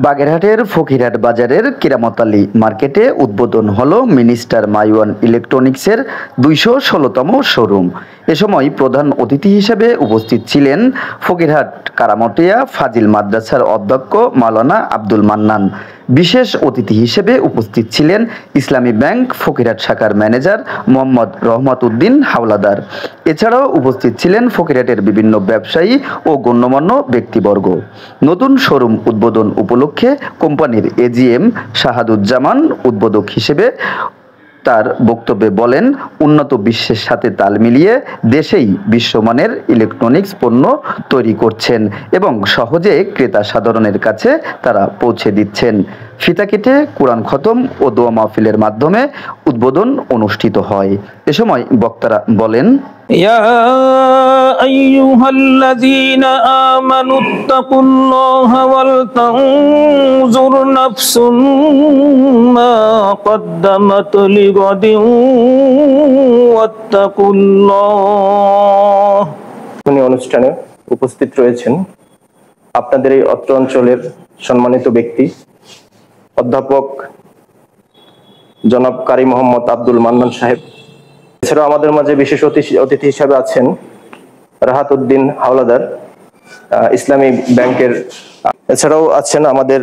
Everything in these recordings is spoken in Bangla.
বাগেরহাটের ফকিরহাট বাজারের কেরামত আলী মার্কেটে উদ্বোধন হলো মিনিস্টার মাইওয়ান ইলেকট্রনিক্সের ২১৬তম শোরুম। এ সময় প্রধান অতিথি হিসেবে উপস্থিত ছিলেন ফকিরহাট কারামটিয়া ফাজিল মাদ্রাসার অধ্যক্ষ মাওলানা আব্দুল মান্নান। বিশেষ অতিথি হিসেবে উপস্থিত ছিলেন ইসলামী ব্যাংক ফকিরহাট শাখার ম্যানেজার মোহাম্মদ রহমত উদ্দিন হাওলাদার। এছাড়াও উপস্থিত ছিলেন ফকিরহাটের বিভিন্ন ব্যবসায়ী ও গণ্যমান্য ব্যক্তিবর্গ। নতুন শোরুম উদ্বোধন উপলক্ষে কোম্পানির এজিএম শাহাদুজ্জামান উদ্বোধক হিসেবে তার বক্তব্যে বলেন, উন্নত বিশ্বের সাথে তাল মিলিয়ে দেশেই বিশ্বমানের ইলেকট্রনিক্স পণ্য তৈরি করছেন এবং সহজে ক্রেতা সাধারণের কাছে তারা পৌঁছে দিচ্ছেন। ফিতা কেটে কোরআন খতম ও দোয়া মাহফিলের মাধ্যমে উদ্বোধন অনুষ্ঠিত হয়। এ সময় বক্তারা বলেন, ইয়া আইয়ুহাল্লাযীনা আমানুত্তাকুল্লাহা ওয়াল তানজুর নাফসুম মা কদ্দামাত লিগাদিন ওয়াত্তাকুল্লাহ। অনুষ্ঠানে উপস্থিত রয়েছেন আপনাদের এই অত্র অঞ্চলের সম্মানিত ব্যক্তি অধ্যাপক জনাব কারি মোহাম্মদ আব্দুল মান্নান সাহেব। এছাড়াও আমাদের মাঝে বিশেষ অতিথি হিসাবে আছেন রাহাত উদ্দিন হাওলাদার ইসলামী ব্যাংকের। এছাড়াও আছেন আমাদের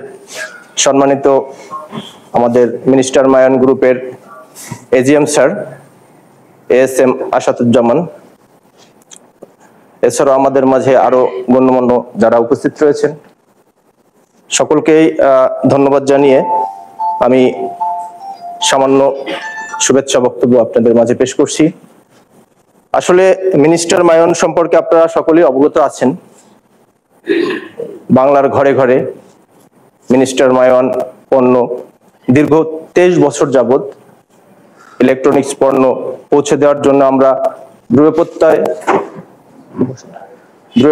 সম্মানিত আমাদের মিনিস্টার মায়ান গ্রুপের এজিএম স্যার ASM আশাতুজ্জামান। এছাড়াও আমাদের মাঝে আরো গণ্যমান্য যারা উপস্থিত রয়েছেন সকলকেই ধন্যবাদ জানিয়ে আমি সামান্য শুভেচ্ছা বক্তব্য আপনাদের মাঝে পেশ করছি। আসলে মিনিস্টার মায়ন সম্পর্কে আপনারা সকলেই অবগত আছেন। বাংলার ঘরে ঘরে মিনিস্টার মায়ন পণ্য দীর্ঘ 23 বছর যাবত ইলেকট্রনিক্স পণ্য পৌঁছে দেওয়ার জন্য আমরা দৃঢ়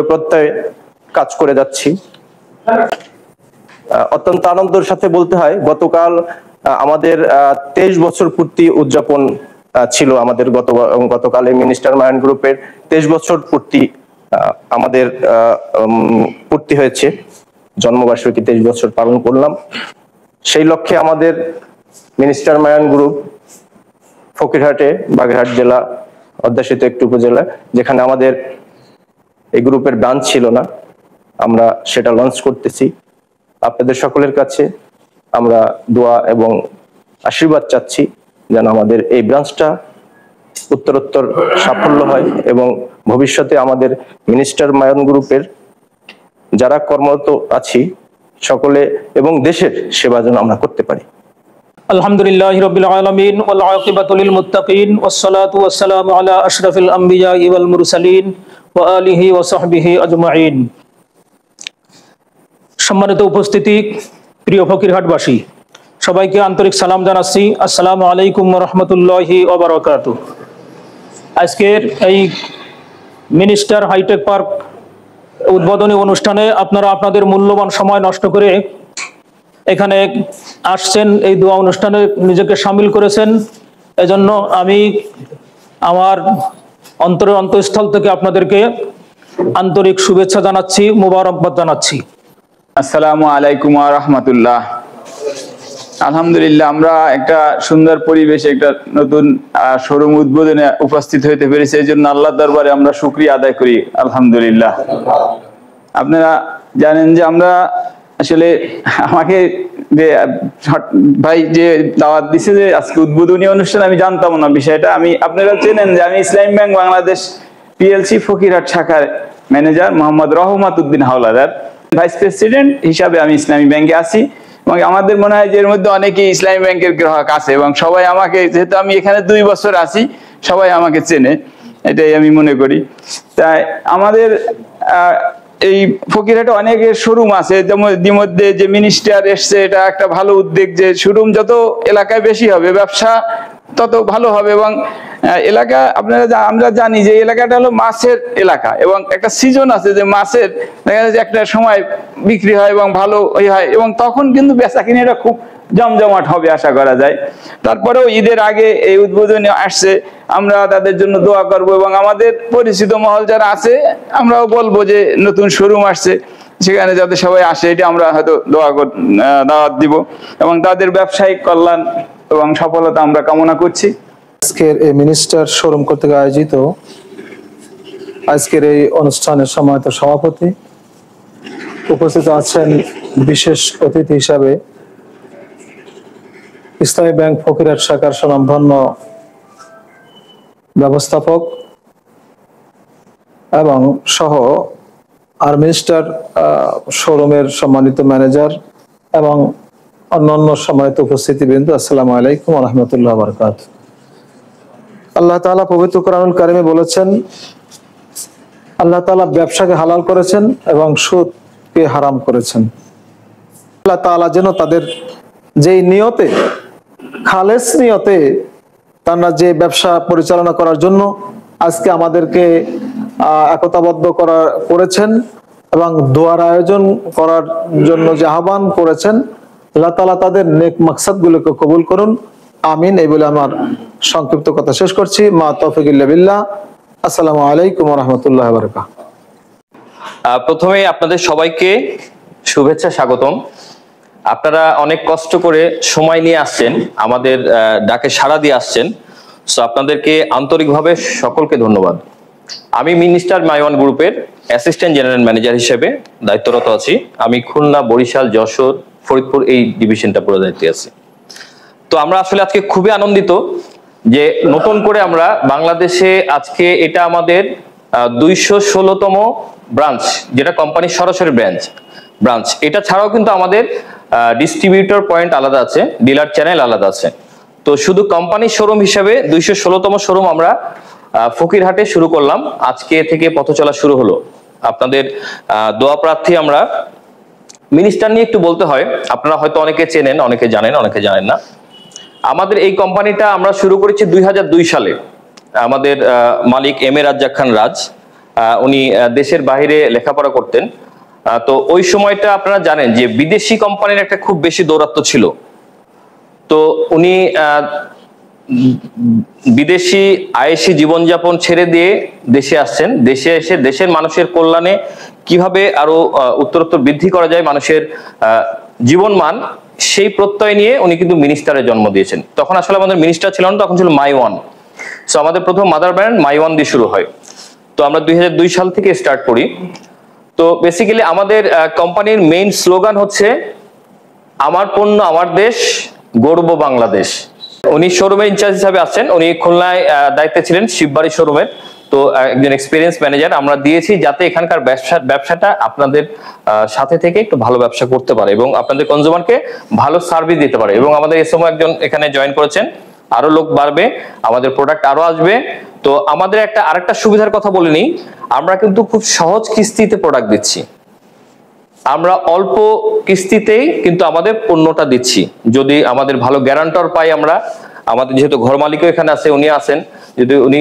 প্রত্যয়ে কাজ করে যাচ্ছি। অত্যন্ত আনন্দের সাথে বলতে হয়, গতকাল আমাদের 23 বছর পূর্তি উদযাপন ছিল। আমাদের গতকালে মিনিস্টার মায়ন গ্রুপের 23 বছর পূর্তি আমাদের পূর্তি হয়েছে। জন্মবার্ষিকী 23 বছর পালন করলাম। সেই লক্ষ্যে আমাদের মিনিস্টার মায়ন গ্রুপ ফকিরহাটে, বাগেরহাট জেলা অধ্যাসিত একটি উপজেলা, যেখানে আমাদের এই গ্রুপের ব্রাঞ্চ ছিল না, আমরা সেটা লঞ্চ করতেছি। আপনাদের সকলের কাছে আমরা দোয়া এবং আশীর্বাদ চাচ্ছি যেন আমাদের এই ব্রাঞ্চটা উত্তরোত্তর সাফল্য হয় এবং ভবিষ্যতে আমাদের মিনিস্টার মায়ন গ্রুপের যারা কর্মরত আছি সকলে এবং দেশের সেবা যেন আমরা করতে পারি। আলহামদুলিল্লাহি রাব্বিল আলামিন ওয়াল আকিবাতু লিল মুত্তাকিন ওয়াস সালাতু ওয়াস সালামু আলা আশরাফিল আমবিয়া ওয়াল মুরসালিন ওয়া আলিহি ওয়া সাহবিহি আজমাইন। সম্মানিত উপস্থিতি, প্রিয় ফকিরহাটবাসী, সবাইকে আন্তরিক সালাম জানাচ্ছি। আসসালামু আলাইকুম ওয়া রাহমাতুল্লাহি ওয়া বারাকাতুহু। আজকের এই মিনিস্টার হাইটেক পার্ক উদ্বোধনী অনুষ্ঠানে আপনারা আপনাদের মূল্যবান সময় নষ্ট করে এখানে আসছেন, এই দোয়া অনুষ্ঠানে নিজেকে সামিল করেছেন। এজন্য আমি আমার অন্তরের অন্তঃস্থল থেকে আপনাদেরকে আন্তরিক শুভেচ্ছা জানাচ্ছি, মোবারকবাদ জানাচ্ছি। আসসালামু আলাইকুম ওয়া রাহমাতুল্লাহ। আলহামদুলিল্লাহ, আমরা একটা সুন্দর পরিবেশে একটা নতুন শোরুম উদ্বোধনে উপস্থিত হইতে পেরেছি। এই জন্য আল্লাহর দরবারে আমরা শুকরিয়া আদায় করি, আলহামদুলিল্লাহ। আপনারা জানেন যে আমরা আসলে আমাকে যে ভাই যে দাওয়াত দিছে যে আজকে উদ্বোধনী অনুষ্ঠান, আমি জানতাম না বিষয়টা। আপনারা চেনেন যে আমি ইসলামী ব্যাংক বাংলাদেশ PLC ফকিরহাট শাখার ম্যানেজার মোহাম্মদ রহমত উদ্দিন হাওলাদার, ভাইস প্রেসিডেন্ট হিসাবে আমি ইসলামী ব্যাংকে আছি। এবং আমাদের মনে হয় যে এর মধ্যে অনেকেই ইসলামী ব্যাংকের গ্রাহক আছে এবং সবাই আমাকে, যেহেতু আমি এখানে 2 বছর আছি, সবাই আমাকে চেনে, এটাই আমি মনে করি। তাই আমাদের এই ফকিরহাটে অনেকের শোরুম আছে, যেমন ইতিমধ্যে যে মিনিস্টার এসছে, এটা একটা ভালো উদ্যোগ যে শোরুম যত এলাকায় বেশি হবে ব্যবসা তত ভালো হবে। এবং এলাকা আমরা জানি যে এলাকাটা হলো মাছের এলাকা এবং একটা সিজন আছে যে মাছের দেখা যাচ্ছে একটা সময় বিক্রি হয় এবং ভালো হয় এবং তখন কিন্তু বেচা কিনাটা খুব জমজমাট হবে আশা করা যায়। তারপরেও ঈদের আগে এই উদ্বোধনী আসছে, আমরা তাদের জন্য দোয়া করব এবং আমাদের পরিচিত মহল যারা আছে আমরাও বলবো যে নতুন শোরুম আসছে, সেখানে যাতে সবাই আসে, এটা আমরা হয়তো দাওয়াত দিব এবং তাদের ব্যবসায়িক কল্যাণ এবং সফলতা আমরা কামনা করছি। আজকের এই মিনিস্টার শোরুম কর্তৃক আয়োজিত আজকের এই অনুষ্ঠানের সম্মানিত সভাপতি, উপস্থিত আছেন বিশেষ অতিথি হিসাবে ইসলামী ব্যাংক ফকিরহাট শাখার স্বনামধন্য ব্যবস্থাপক এবং সহ আর মিনিস্টার শোরুমের সম্মানিত ম্যানেজার এবং অন্যান্য সম্মানিত উপস্থিতিবৃন্দ, আসসালামু আলাইকুম ওয়া রাহমাতুল্লাহি ওয়া বারাকাতুহু। আল্লাহ তাআলা পবিত্র কোরআনুল কারিমে বলেছেন, আল্লাহ তাআলা ব্যবসাকে হালাল করেছেন এবং সুদকে হারাম করেছেন। আল্লাহ তাআলা যেন তাদের যেই নিয়তে, খালেস নিয়তে তারা যে ব্যবসা পরিচালনা করার জন্য আজকে আমাদেরকে একতাবদ্ধ করেছেন এবং দোয়ার আয়োজন করার জন্য যে আহ্বান করেছেন, আল্লাহ তাআলা তাদের নেক মাকসাদগুলোকে কবুল করুন, আমিন। এই বলে আমার সংক্ষিপ্ত কথা শেষ করছি। মা তৌফিক ইল্লা বিল্লাহ। আসসালামু আলাইকুম ওয়া রাহমাতুল্লাহি ওয়া বারাকাতুহু। প্রথমে আপনাদের সবাইকে শুভেচ্ছা, স্বাগতম। আপনারা অনেক কষ্ট করে সময় নিয়ে আসছেন, আমাদের ডাকে সাড়া দিয়ে আসছেন, সো আপনাদেরকে আন্তরিকভাবে সকলকে ধন্যবাদ। আমি মিনিস্টার মাইওয়ান গ্রুপের অ্যাসিস্ট্যান্ট জেনারেল ম্যানেজার হিসেবে দায়িত্বরত আছি। আমি খুলনা, বরিশাল, যশোর, ফরিদপুর এই ডিভিশনটা পুরো দায়িত্বে আছি। তো আমরা আসলে আজকে খুবই আনন্দিত যে নতুন করে আমরা বাংলাদেশে আজকে এটা আমাদের 216তম ব্রাঞ্চ, যেটা কোম্পানির সরাসরি ব্রাঞ্চ। এটা ছাড়াও কিন্তু আমাদের ডিস্ট্রিবিউটর পয়েন্ট আলাদা আছে, ডিলার চ্যানেল আলাদা আছে। তো শুধু কোম্পানির শোরুম হিসেবে 216তম শোরুম আমরা ফকিরহাটে শুরু করলাম। আজকে থেকে পথ চলা শুরু হলো। আপনাদের দোয়া প্রার্থী আমরা। মিনিস্টার নিয়ে একটু বলতে হয়, আপনারা হয়তো অনেকে চেনেন, অনেকে জানেন, অনেকে জানেন না। আমাদের এই কোম্পানিটা আমরা শুরু করেছি 2002 সালে। আমাদের মালিক এম এ রাজ্জাক খান রাজ, উনি দেশের বাইরে লেখাপড়া করতেন। তো ওই সময়টা আপনারা জানেন যে বিদেশি কোম্পানির একটা খুব বেশি দৌরাত্ম্য ছিল। তো উনি বিদেশি আয়েশি জীবনযাপন ছেড়ে দিয়ে দেশে আসছেন। দেশে এসে দেশের মানুষের কল্যাণে কিভাবে আরো উত্তরোত্তর বৃদ্ধি করা যায় মানুষের জীবনমান, সেই প্রত্যয় নিয়ে উনি কিন্তু মিনিস্টারের জন্ম দিয়েছেন। তখন আসলে আমাদের মিনিস্টার ছিল না, তখন ছিল মাইওয়ান। সো আমাদের প্রথম মাদার ব্র্যান্ড মাইওয়ান দিয়ে শুরু হয়। তো আমরা 2002 সাল থেকে স্টার্ট করি। তো বেসিক্যালি আমাদের কোম্পানির মেইন স্লোগান হচ্ছে আমার পণ্য আমার দেশ, গর্ব বাংলাদেশ। উনি শোরুমের ইনচার্জ হিসাবে আছেন। উনি খুলনায় দায়িত্বে ছিলেন শিববাড়ি শোরুমের। তো একজন এক্সপিরিয়েন্স ম্যানেজার আমরা দিয়েছি, যাতে এখানকার ব্যবসাটা আপনাদের সাথে থেকে একটু ভালো ব্যবসা করতে পারে এবং আপনাদের কনজিউমারকে ভালো সার্ভিস দিতে পারে। এবং আমাদের এই সময় একজন এখানে জয়েন করেছেন, আরো লোক বাড়বে, আমাদের প্রোডাক্ট আরো আসবে। তো আমাদের আরেকটা সুবিধার কথা বলিনি, আমরা কিন্তু খুব সহজ কিস্তিতে প্রোডাক্ট দিচ্ছি। আমরা অল্প কিস্তিতেই কিন্তু আমাদের পণ্যটা দিচ্ছি। যদি আমাদের ভালো গ্যারান্টর পাই আমরা, আমাদের যেহেতু ঘর মালিকও এখানে আছে, উনি আছেন, যদি উনি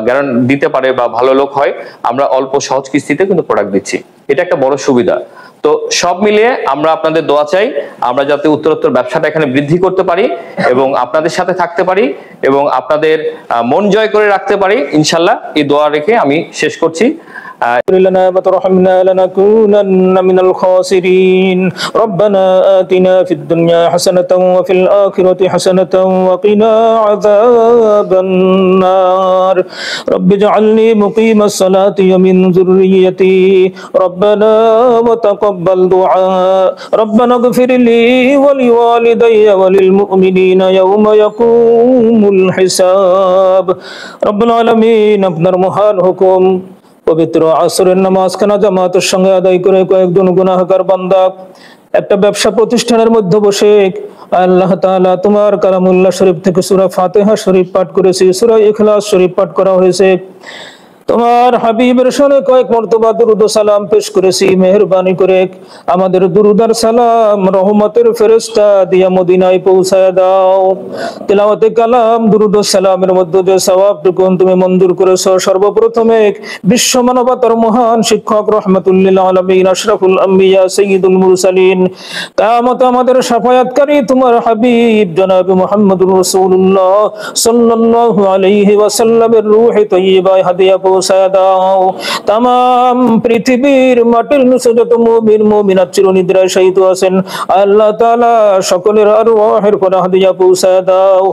গ্যারান্ট দিতে পারে বা ভালো লোক হয়, আমরা অল্প সহজ কিস্তিতে কিন্তু প্রোডাক্ট দিচ্ছি। এটা একটা বড় সুবিধা। তো সব মিলিয়ে আমরা আপনাদের দোয়া চাই, আমরা যাতে উত্তরোত্তর ব্যবসাটা এখানে বৃদ্ধি করতে পারি এবং আপনাদের সাথে থাকতে পারি এবং আপনাদের মন জয় করে রাখতে পারি, ইনশাল্লাহ। এই দোয়া রেখে আমি শেষ করছি। لنا وترحمنا لنكونن من الخاسرين ربنا آتنا في الدنيا حسنة وفي الآخرة حسنة وقنا عذاب النار رب اجعلني مقيم الصلاة ومن ذريتي ربنا وتقبل دعاء ربنا اغفر لي ولوالدي وللمؤمنين يوم يقوم الحساب رب العالمين আপনার মহান হুকুম পবিত্র আসরের নামাজ খানা জামাতের সঙ্গে আদায় করে কয়েকজন গুনাহগার বান্দা একটা ব্যবসা প্রতিষ্ঠানের মধ্যে বসে আল্লাহ তাআলা তোমার কালামুল্লাহ শরীফ থেকে সূরা ফাতিহা শরীফ পাঠ করেছি, সূরা ইখলাস শরীফ পাঠ করা হয়েছে। তোমার হাবিবের শানে কয়েক মর্তবা দুরূদ ও সালাম পেশ করেছি। মেহেরবানি করে আমাদের দুরূদ আর সালাম রহমতের ফেরেশতা দিয়া মদিনায় পৌঁছায় দাও। তিলাওয়াতে কালাম দুরূদ ও সালামের মধ্যে যে সওয়াবটুকু তুমি মঞ্জুর করেছো, সর্বপ্রথমে বিশ্ব মানবতার মহান শিক্ষক রাহমাতুল লিল আলামিন আশরাফুল আম্বিয়া সাইয়্যিদুল মুরসালিন কিয়ামত আমাদের শাফায়াতকারী তোমার হাবিব জনাব মুহাম্মদুর রাসূলুল্লাহ সাল্লাল্লাহু আলাইহি ওয়াসাল্লামের রূহে তাইয়্যিবা হাদিয়া পৌঁছায় দাও। তামাম পৃথিবীর মাটির নিচে যত মুমিন মুমিনাত চিরনিদ্রায় শায়িত আছেন, আল্লাহ তাআলা সকলের আরওয়াহের পনাহ দিয়া পৌঁছায় দাও।